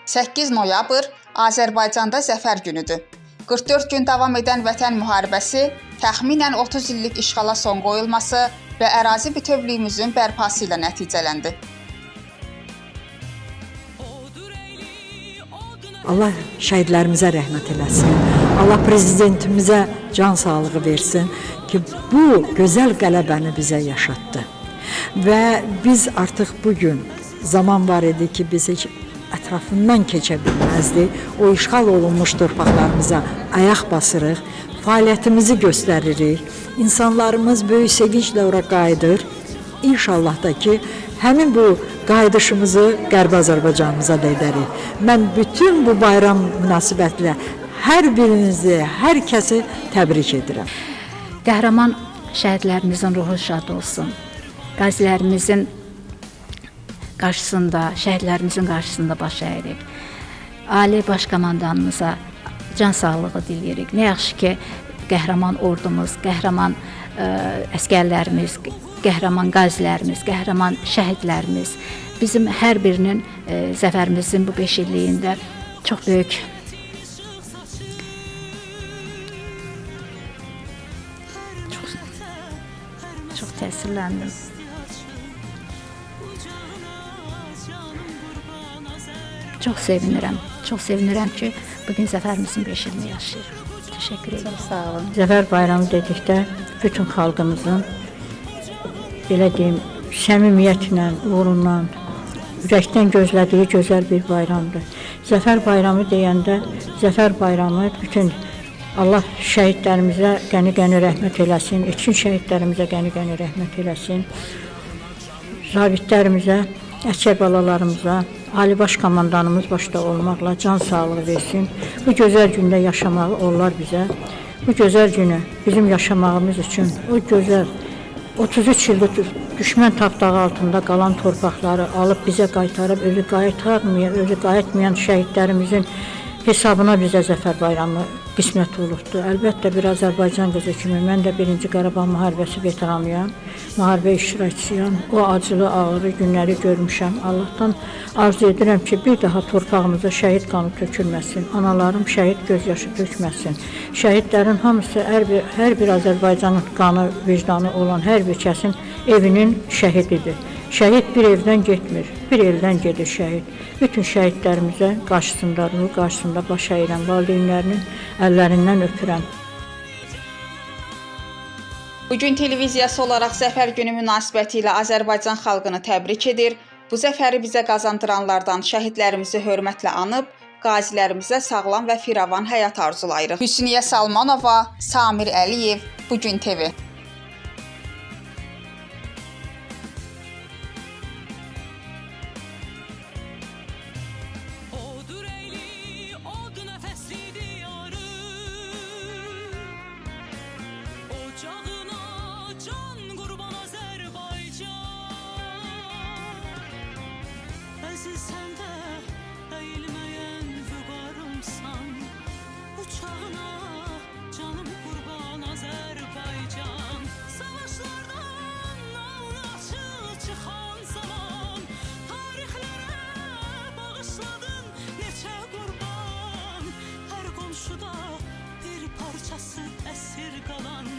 8 noyabr Azərbaycanda Zəfər günüdür. 44 gün davam edən Vətən müharibəsi, təxminən 30 illik işğala son qoyulması və ərazi bütövlüyümüzün bərpası ilə nəticələndi. Allah şəhidlərimizə rəhmət eləsin. Allah prezidentimizə can sağlığı versin ki, bu gözəl qələbəni bizə yaşatdı. Və biz artıq bugün zaman var idi ki, biz heç ətrafından keçə bilməzdik. O işğal olunmuş torpaqlarımıza ayaq basırıq, fəaliyyətimizi göstəririk. İnsanlarımız böyük sevinclə ora qayıdır. İnşallah da ki, həmin bu qayıdışımızı Qərbi Azərbaycanımıza da edərik. Mən bütün bu bayram münasibətilə hər birinizi, hər kəsi təbrik edirəm. Qəhrəman şəhidlərimizin ruhu şad olsun. Qazilərimizin qarşısında, şəhidlərimizin qarşısında baş əyirik. Ali Baş Komandanımıza can sağlığı diləyirik. Nə yaxşı ki, qəhrəman ordumuz, qəhrəman əskərlərimiz, qəhrəman qazilərimiz, qəhrəman şəhidlərimiz bizim hər birinin zəfərimizin bu 5 illiyində çox böyük çox təsirləndim. Çox sevinirəm. Çox sevinirəm ki, bugün zəfərimizin 5 ilini yaşayırıq. Təşəkkür edirəm. Sağ olun. Zəfər bayramı dedikdə bütün xalqımızın belə deyim, səmimiyyətlə, uğrundan, ürəkdən gözlədiyi gözəl bir bayramdır. Zəfər bayramı deyəndə, Zəfər bayramı bütün Allah şəhidlərimizə qəni-qəni rəhmət eləsin, etkin şəhidlərimizə qəni-qəni rəhmət eləsin, zabitlərimizə, əsgər balalarımıza, Ali Baş Komandanımız başda olmaqla can sağlığı versin. Bu gözəl gündə yaşamağı onlar bizə, bu gözəl günü bizim yaşamağımız üçün, o gözəl 33 ildir düşmən tapdağı altında qalan torpaqları alıb bizə qaytarıb, özü qayıtmayan şəhidlərimizin hesabına bizə Zəfər bayramı qismət olubdur. Əlbəttə bir Azərbaycan qızı kimi mən də 1-ci Qarabağ müharibəsi veteranıyam, müharibə iştirakçısıyam. O acılı, ağrı günləri görmüşəm. Allahdan arzu edirəm ki, bir daha torpağımıza şəhid qanı tökülməsin, analarım şəhid gözyaşı tökməsin. Şəhidlərin hamısı hər bir Azərbaycanın qanı, vicdanı olan hər bir kəsin evinin şəhididir. Şəhid bir evdən getmir, bir eldən gedir şəhid. Bütün şəhidlərimizə qarşısında baş əyirəm, valideynlərinin əllərindən öpürəm. Bugün televiziyası olaraq Zəfər günü münasibəti ilə Azərbaycan xalqını təbrik edir. Bu zəfəri bizə qazandıranlardan şəhidlərimizi hörmətlə anıb, qazilərimizə sağlam və firavan həyat arzulayırıq. Hüsniyyə Salmanova, Samir Əliyev, Bugün TV.